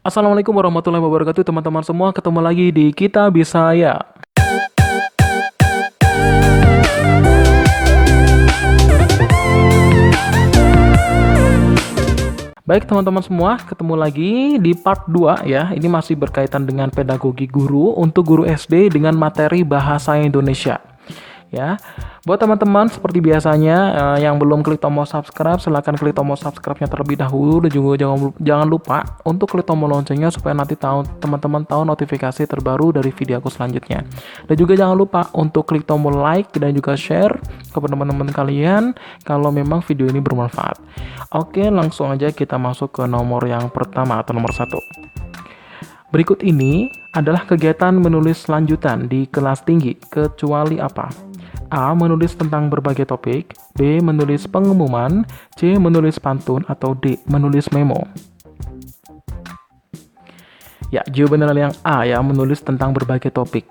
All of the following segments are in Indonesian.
Assalamualaikum warahmatullahi wabarakatuh teman-teman semua, ketemu lagi di Kita Bisa Ya. Baik teman-teman semua, ketemu lagi di part 2 ya. Ini masih berkaitan dengan pedagogi guru untuk guru SD dengan materi bahasa Indonesia. Ya, buat teman-teman seperti biasanya yang belum klik tombol subscribe, silahkan klik tombol subscribe-nya terlebih dahulu dan juga jangan lupa untuk klik tombol loncengnya supaya nanti teman-teman tahu notifikasi terbaru dari video aku selanjutnya. Dan juga jangan lupa untuk klik tombol like dan juga share kepada teman-teman kalian kalau memang video ini bermanfaat. Oke, langsung aja kita masuk ke nomor yang pertama atau nomor 1. Berikut ini adalah kegiatan menulis lanjutan di kelas tinggi, kecuali apa? A. Menulis tentang berbagai topik. B. Menulis pengumuman. C. Menulis pantun. Atau D. Menulis memo. Ya, jawaban adalah yang A ya, menulis tentang berbagai topik.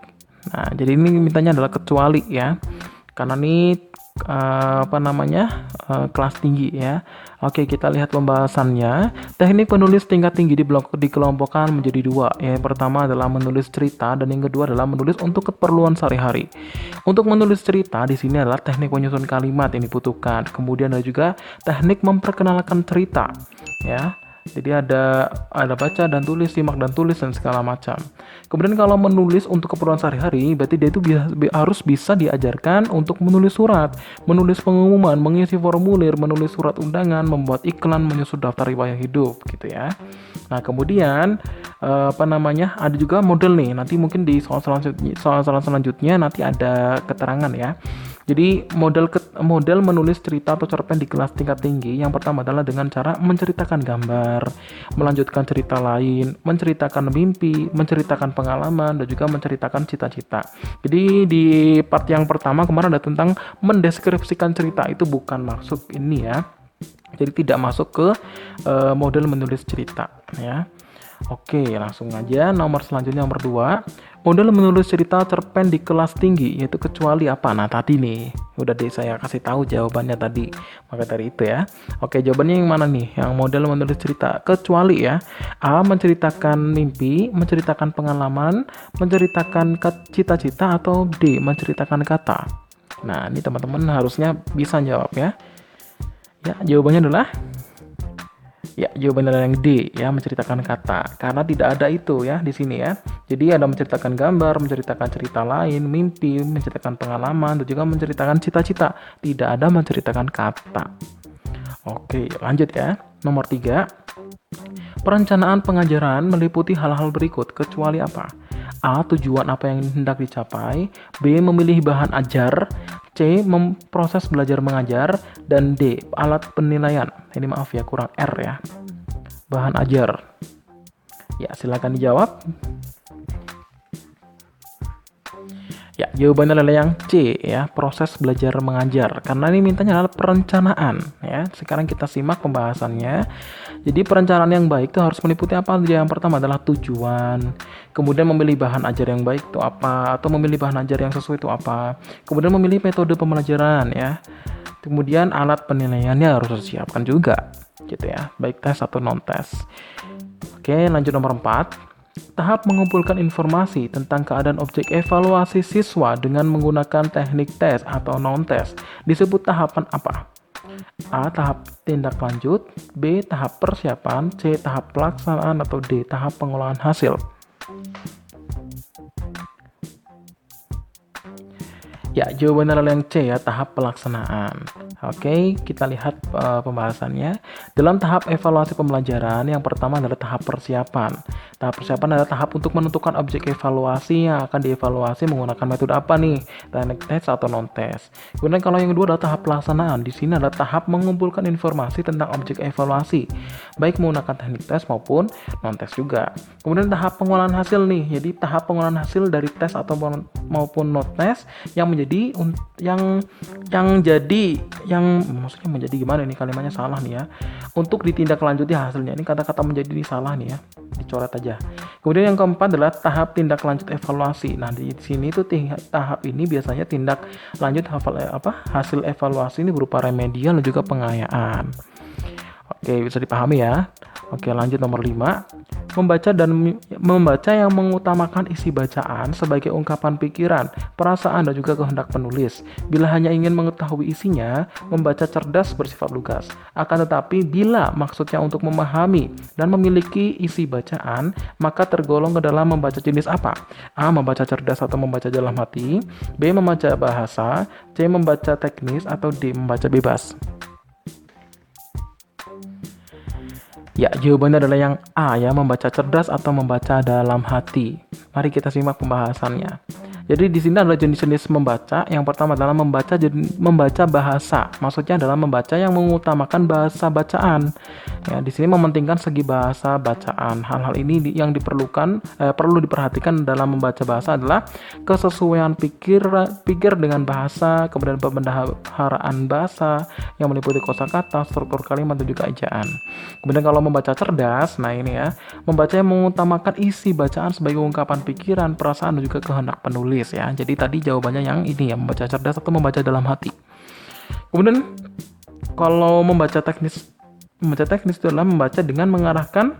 Nah, jadi ini mintanya adalah kecuali ya. Karena ini kelas tinggi ya. Oke, kita lihat pembahasannya. Teknik penulis tingkat tinggi dikelompokkan menjadi 2. Yang pertama adalah menulis cerita dan yang kedua adalah menulis untuk keperluan sehari-hari. Untuk menulis cerita di sini adalah teknik penyusun kalimat yang dibutuhkan. Kemudian ada juga teknik memperkenalkan cerita ya. Jadi ada baca dan tulis, simak dan tulis dan segala macam. Kemudian kalau menulis untuk keperluan sehari-hari, berarti dia itu harus bisa diajarkan untuk menulis surat, menulis pengumuman, mengisi formulir, menulis surat undangan, membuat iklan, menyusun daftar riwayat hidup, gitu ya. Nah kemudian ada juga model nih. Nanti mungkin di soal selanjutnya nanti ada keterangan ya. Jadi model menulis cerita atau cerpen di kelas tingkat tinggi yang pertama adalah dengan cara menceritakan gambar, melanjutkan cerita lain, menceritakan mimpi, menceritakan pengalaman, dan juga menceritakan cita-cita. Jadi di part yang pertama kemarin ada tentang mendeskripsikan cerita, itu bukan masuk ini ya. Jadi tidak masuk ke model menulis cerita ya. Oke, langsung aja nomor selanjutnya nomor 2. Model menulis cerita cerpen di kelas tinggi yaitu kecuali apa? Nah, tadi nih udah saya kasih tahu jawabannya tadi. Maka dari itu ya. Oke, jawabannya yang mana nih? Yang model menulis cerita kecuali ya. A. Menceritakan mimpi, menceritakan pengalaman, menceritakan cita-cita, atau D. Menceritakan kata. Nah, ini teman-teman harusnya bisa jawab ya. Ya, jawabannya adalah yang D ya, menceritakan kata. Karena tidak ada itu ya di sini ya. Jadi ada menceritakan gambar, menceritakan cerita lain, mimpi, menceritakan pengalaman, dan juga menceritakan cita-cita. Tidak ada menceritakan kata. Oke, lanjut ya. Nomor 3. Perencanaan pengajaran meliputi hal-hal berikut kecuali apa? A. Tujuan apa yang hendak dicapai. B. Memilih bahan ajar. C. Proses belajar mengajar. Dan D. Alat penilaian. Ini maaf ya, kurang R ya. Bahan ajar. Ya, silakan dijawab. Ya, jawabannya adalah yang C ya, proses belajar mengajar. Karena ini mintanya adalah perencanaan ya. Sekarang kita simak pembahasannya. Jadi perencanaan yang baik itu harus meliputi apa? Yang pertama adalah tujuan. Kemudian memilih bahan ajar yang baik itu apa? Atau memilih bahan ajar yang sesuai itu apa? Kemudian memilih metode pembelajaran ya. Kemudian alat penilaiannya harus disiapkan juga gitu ya. Baik tes atau non tes. Oke, lanjut nomor 4. Tahap mengumpulkan informasi tentang keadaan objek evaluasi siswa dengan menggunakan teknik tes atau non-tes disebut tahapan apa? A. Tahap tindak lanjut. B. Tahap persiapan. C. Tahap pelaksanaan. Atau D. Tahap pengolahan hasil. Ya, jawabannya adalah yang C ya, tahap pelaksanaan. Oke, kita lihat pembahasannya. Dalam tahap evaluasi pembelajaran, yang pertama adalah tahap persiapan. Tahap persiapan adalah tahap untuk menentukan objek evaluasi yang akan dievaluasi menggunakan metode apa nih, teknik tes atau non-tes. Kemudian kalau yang kedua adalah tahap pelaksanaan. Di sini adalah tahap mengumpulkan informasi tentang objek evaluasi, baik menggunakan teknik tes maupun non-tes juga. Kemudian tahap pengolahan hasil nih. Jadi tahap pengolahan hasil dari tes atau maupun non-tes yang maksudnya menjadi gimana ini, kalimatnya salah nih ya, untuk ditindaklanjuti hasilnya. Ini kata-kata menjadi ini salah nih ya, dicoret aja. Kemudian yang keempat adalah tahap tindak lanjut evaluasi. Nah di sini tuh tahap ini biasanya tindak lanjut hasil evaluasi ini berupa remedial dan juga pengayaan. Oke, bisa dipahami ya. Oke, lanjut nomor 5. Membaca yang mengutamakan isi bacaan sebagai ungkapan pikiran, perasaan, dan juga kehendak penulis. Bila hanya ingin mengetahui isinya, membaca cerdas bersifat lugas. Akan tetapi bila maksudnya untuk memahami dan memiliki isi bacaan, maka tergolong ke dalam membaca jenis apa? A. Membaca cerdas atau membaca dalam hati. B. Membaca bahasa. C. Membaca teknis. Atau D. Membaca bebas. Ya, jawabannya adalah yang A ya, membaca cerdas atau membaca dalam hati. Mari kita simak pembahasannya. Jadi di sini adalah jenis-jenis membaca. Yang pertama adalah membaca bahasa. Maksudnya adalah membaca yang mengutamakan bahasa bacaan. Ya, di sini mementingkan segi bahasa bacaan. Hal-hal ini yang perlu diperhatikan dalam membaca bahasa adalah kesesuaian pikir dengan bahasa, kemudian pembendaharaan bahasa yang meliputi kosakata, struktur kalimat, dan juga ejaan. Kemudian kalau membaca cerdas, nah ini ya, membaca yang mengutamakan isi bacaan sebagai ungkapan pikiran, perasaan, dan juga kehendak penulis ya. Jadi tadi jawabannya yang ini ya, membaca cerdas atau membaca dalam hati. Kemudian kalau membaca teknis itu adalah membaca dengan mengarahkan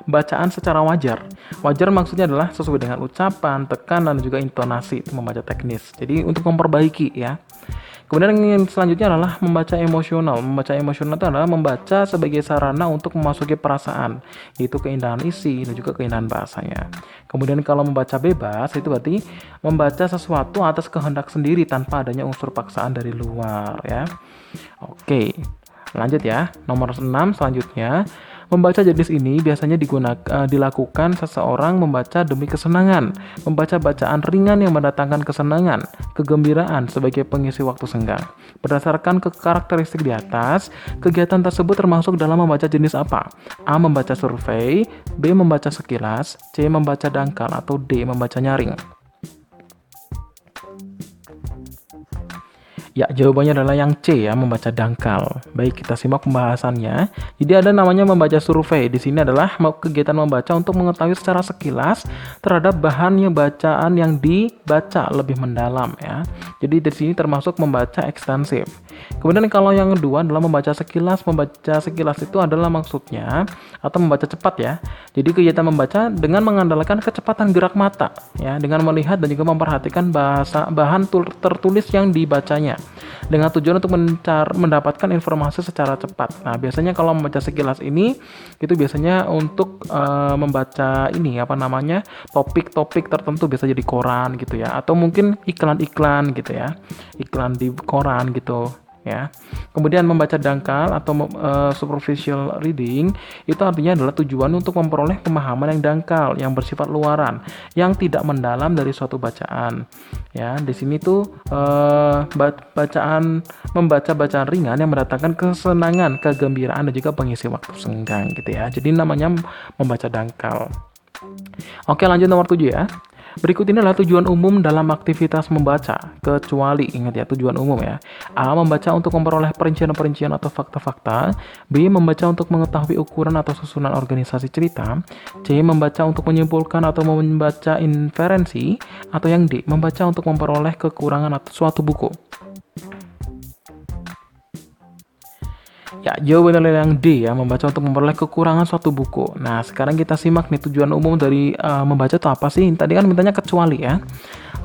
bacaan secara wajar. Wajar maksudnya adalah sesuai dengan ucapan, tekanan, dan juga intonasi, itu membaca teknis. Jadi untuk memperbaiki ya. Kemudian yang selanjutnya adalah membaca emosional. Membaca emosional itu adalah membaca sebagai sarana untuk memasuki perasaan, yaitu keindahan isi dan juga keindahan bahasanya. Kemudian kalau membaca bebas, itu berarti membaca sesuatu atas kehendak sendiri tanpa adanya unsur paksaan dari luar ya. Oke, lanjut ya. Nomor 6 selanjutnya. Membaca jenis ini biasanya dilakukan seseorang membaca demi kesenangan, membaca bacaan ringan yang mendatangkan kesenangan, kegembiraan sebagai pengisi waktu senggang. Berdasarkan karakteristik di atas, kegiatan tersebut termasuk dalam membaca jenis apa? A. Membaca survei, B. Membaca sekilas, C. Membaca dangkal, atau D. Membaca nyaring. Ya, jawabannya adalah yang C ya, membaca dangkal. Baik, kita simak pembahasannya. Jadi ada namanya membaca survei. Di sini adalah kegiatan membaca untuk mengetahui secara sekilas terhadap bahan bacaan yang dibaca lebih mendalam ya. Jadi di sini termasuk membaca ekstensif. Kemudian kalau yang kedua adalah membaca sekilas. Membaca sekilas itu adalah maksudnya atau membaca cepat ya. Jadi kegiatan membaca dengan mengandalkan kecepatan gerak mata ya, dengan melihat dan juga memperhatikan bahan tertulis yang dibacanya, dengan tujuan untuk mendapatkan informasi secara cepat. Nah, biasanya kalau membaca sekilas ini itu biasanya untuk membaca topik-topik tertentu, bisa jadi koran gitu ya, atau mungkin iklan-iklan gitu ya, iklan di koran gitu ya. Kemudian membaca dangkal atau superficial reading itu artinya adalah tujuan untuk memperoleh pemahaman yang dangkal, yang bersifat luaran, yang tidak mendalam dari suatu bacaan. Ya, di sini tuh membaca bacaan ringan yang mendatangkan kesenangan, kegembiraan, dan juga pengisi waktu senggang gitu ya. Jadi namanya membaca dangkal. Oke, lanjut nomor 7 ya. Berikut ini adalah tujuan umum dalam aktivitas membaca, kecuali, ingat ya, tujuan umum ya. A. Membaca untuk memperoleh perincian-perincian atau fakta-fakta. B. Membaca untuk mengetahui ukuran atau susunan organisasi cerita. C. Membaca untuk menyimpulkan atau membaca inferensi. Atau yang D. Membaca untuk memperoleh kekurangan atau suatu buku. Ya, jawabannya adalah yang D ya, membaca untuk memperoleh kekurangan suatu buku. Nah, sekarang kita simak nih tujuan umum dari membaca itu apa sih? Tadi kan mintanya kecuali ya.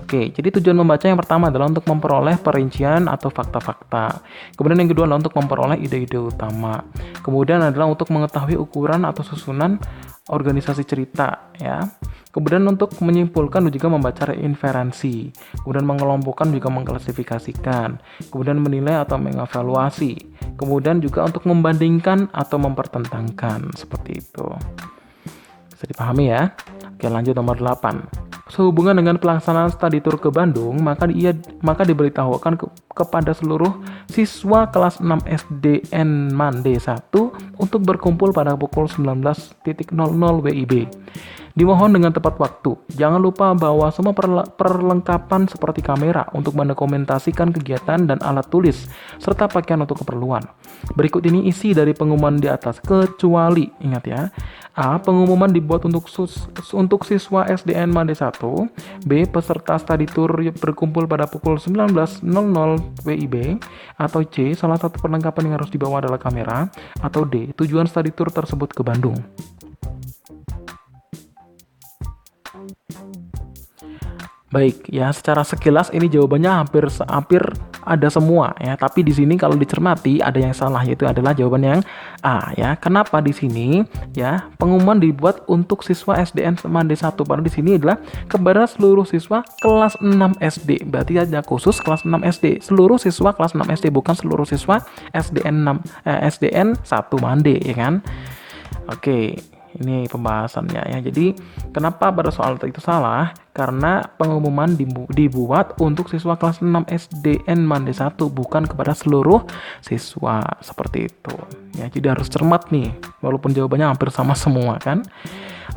Oke, jadi tujuan membaca yang pertama adalah untuk memperoleh perincian atau fakta-fakta. Kemudian yang kedua adalah untuk memperoleh ide-ide utama. Kemudian adalah untuk mengetahui ukuran atau susunan organisasi cerita ya. Kemudian untuk menyimpulkan dan juga membaca inferensi. Kemudian mengelompokkan juga mengklasifikasikan. Kemudian menilai atau mengevaluasi. Kemudian juga untuk membandingkan atau mempertentangkan, seperti itu. Bisa dipahami ya? Oke, lanjut nomor 8. Sehubungan dengan pelaksanaan studi tour ke Bandung, maka diberitahukan kepada seluruh siswa kelas 6 SDN Mande 1 untuk berkumpul pada pukul 19.00 WIB. Dimohon dengan tepat waktu. Jangan lupa bawa semua perlengkapan seperti kamera untuk mendokumentasikan kegiatan dan alat tulis, serta pakaian untuk keperluan. Berikut ini isi dari pengumuman di atas, kecuali, ingat ya. A. Pengumuman dibuat untuk siswa SDN Mande 1. B. Peserta study tour berkumpul pada pukul 19.00 WIB. Atau C. Salah satu perlengkapan yang harus dibawa adalah kamera. Atau D. Tujuan study tour tersebut ke Bandung. Baik, ya secara sekilas ini jawabannya hampir ada semua ya. Tapi di sini kalau dicermati ada yang salah, yaitu adalah jawaban yang A ya. Kenapa di sini ya pengumuman dibuat untuk siswa SDN Mande 1, padahal di sini adalah kepada seluruh siswa kelas 6 SD. Berarti hanya khusus kelas 6 SD. Seluruh siswa kelas 6 SD, bukan seluruh siswa SDN 1 Mande ya kan. Oke. Ini pembahasannya ya. Jadi kenapa pada soal itu salah? Karena pengumuman dibuat untuk siswa kelas 6 SDN Mande 1, bukan kepada seluruh siswa, seperti itu. Ya, jadi harus cermat nih, walaupun jawabannya hampir sama semua kan.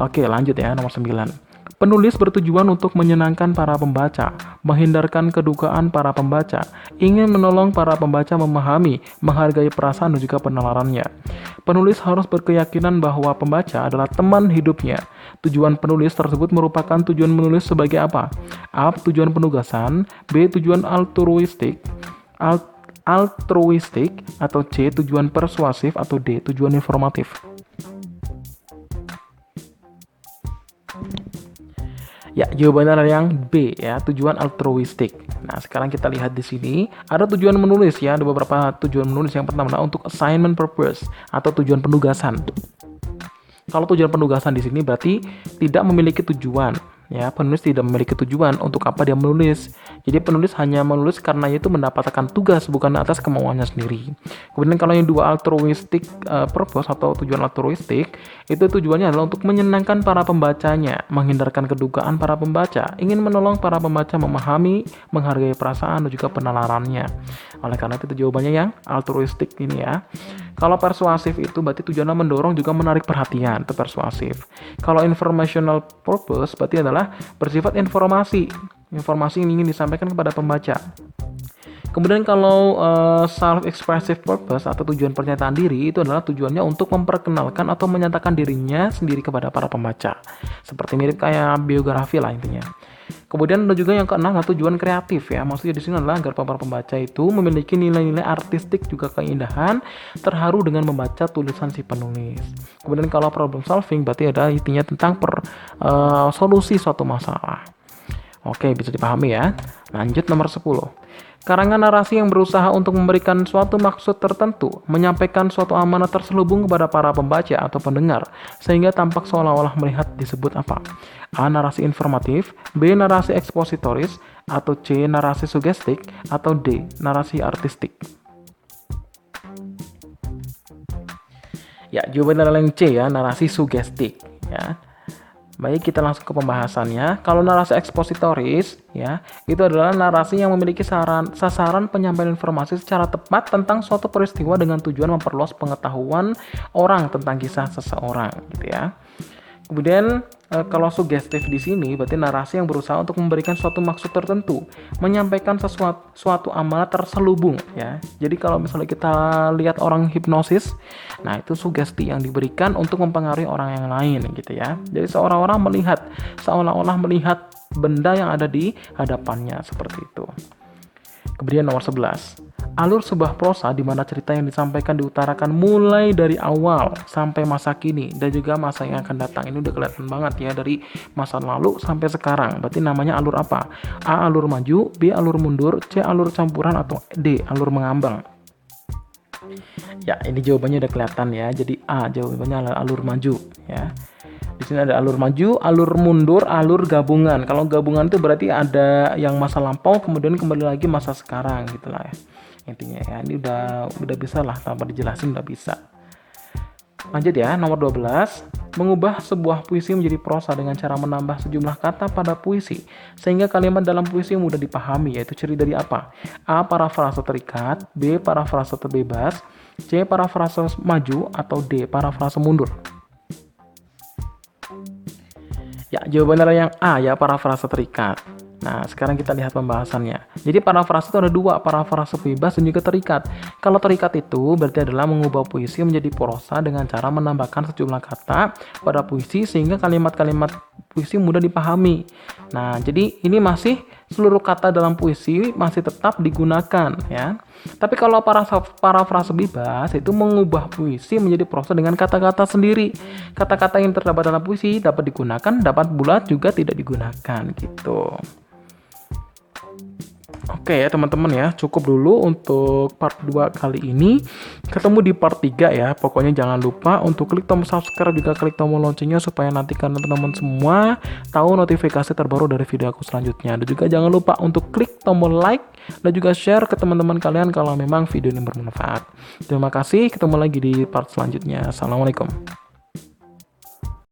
Oke, lanjut ya, nomor 9. Penulis bertujuan untuk menyenangkan para pembaca, menghindarkan kedukaan para pembaca, ingin menolong para pembaca memahami, menghargai perasaan dan juga penalarannya. Penulis harus berkeyakinan bahwa pembaca adalah teman hidupnya. Tujuan penulis tersebut merupakan tujuan menulis sebagai apa? A. Tujuan penugasan, B. Tujuan altruistik, atau C. Tujuan persuasif, atau D. Tujuan informatif. Ya, jawabannya adalah yang B ya, tujuan altruistik. Nah, sekarang kita lihat di sini ada tujuan menulis ya, ada beberapa tujuan menulis. Yang pertama untuk assignment purpose atau tujuan penugasan. Kalau tujuan penugasan di sini berarti tidak memiliki tujuan. Ya, penulis tidak memiliki tujuan untuk apa dia menulis. Jadi penulis hanya menulis karena itu mendapatkan tugas, bukan atas kemauannya sendiri. Kemudian kalau yang dua altruistic purpose atau tujuan altruistik, itu tujuannya adalah untuk menyenangkan para pembacanya, menghindarkan kedukaan para pembaca, ingin menolong para pembaca memahami, menghargai perasaan dan juga penalarannya. Oleh karena itu jawabannya yang altruistik ini ya. Kalau persuasif itu berarti tujuannya mendorong juga menarik perhatian, itu persuasif. Kalau informational purpose berarti adalah bersifat informasi yang ingin disampaikan kepada pembaca. Kemudian kalau self-expressive purpose atau tujuan pernyataan diri, itu adalah tujuannya untuk memperkenalkan atau menyatakan dirinya sendiri kepada para pembaca. Seperti mirip kayak biografi lah intinya. Kemudian ada juga yang keenam, tujuan kreatif ya. Maksudnya di sini adalah agar para pembaca itu memiliki nilai-nilai artistik juga keindahan, terharu dengan membaca tulisan si penulis. Kemudian kalau problem solving berarti ada intinya tentang solusi suatu masalah. Oke, bisa dipahami ya. Lanjut nomor 10. Karangan narasi yang berusaha untuk memberikan suatu maksud tertentu, menyampaikan suatu amanat terselubung kepada para pembaca atau pendengar, sehingga tampak seolah-olah melihat disebut apa? A. Narasi informatif, B. Narasi ekspositoris, atau C. Narasi sugestik, atau D. Narasi artistik. Ya, jawabannya adalah yang C ya, narasi sugestik ya. Baik, kita langsung ke pembahasannya. Kalau narasi ekspositoris, ya, itu adalah narasi yang memiliki sasaran penyampaian informasi secara tepat tentang suatu peristiwa dengan tujuan memperluas pengetahuan orang tentang kisah seseorang, gitu ya. Kemudian kalau sugestif di sini berarti narasi yang berusaha untuk memberikan suatu maksud tertentu, menyampaikan suatu amalan terselubung ya. Jadi kalau misalnya kita lihat orang hipnosis, nah itu sugesti yang diberikan untuk mempengaruhi orang yang lain gitu ya. Jadi seolah-olah melihat benda yang ada di hadapannya seperti itu. Kemudian nomor 11. Alur sebuah prosa di mana cerita yang disampaikan diutarakan mulai dari awal sampai masa kini dan juga masa yang akan datang. Ini udah kelihatan banget ya dari masa lalu sampai sekarang. Berarti namanya alur apa? A. Alur maju, B. Alur mundur, C. Alur campuran, atau D. Alur mengambang. Ya, ini jawabannya udah kelihatan ya. Jadi A jawabannya adalah alur maju ya. Di sini ada alur maju, alur mundur, alur gabungan. Kalau gabungan itu berarti ada yang masa lampau kemudian kembali lagi masa sekarang gitulah ya. Intinya ya, ini udah bisa lah tanpa dijelasin udah bisa. Lanjut ya, nomor 12. Mengubah sebuah puisi menjadi prosa dengan cara menambah sejumlah kata pada puisi sehingga kalimat dalam puisi mudah dipahami, yaitu ciri dari apa? A. Parafrase terikat, B. Parafrase terbebas, C. Parafrase maju, atau D. Parafrase mundur. Ya, jawabannya adalah yang A ya, parafrase terikat. Nah, sekarang kita lihat pembahasannya. Jadi parafrase itu ada dua, parafrase bebas dan juga terikat. Kalau terikat itu berarti adalah mengubah puisi menjadi prosa dengan cara menambahkan sejumlah kata pada puisi sehingga kalimat-kalimat puisi mudah dipahami. Nah, jadi ini masih seluruh kata dalam puisi masih tetap digunakan ya. Tapi kalau parafrase bebas itu mengubah puisi menjadi prosa dengan kata-kata sendiri. Kata-kata yang terdapat dalam puisi dapat digunakan, dapat pula juga tidak digunakan gitu. Oke ya teman-teman ya, cukup dulu untuk part 2 kali ini. Ketemu di part 3 ya. Pokoknya jangan lupa untuk klik tombol subscribe, juga klik tombol loncengnya supaya nanti kalian teman-teman semua tahu notifikasi terbaru dari video aku selanjutnya. Dan juga jangan lupa untuk klik tombol like dan juga share ke teman-teman kalian kalau memang video ini bermanfaat. Terima kasih, ketemu lagi di part selanjutnya. Assalamualaikum.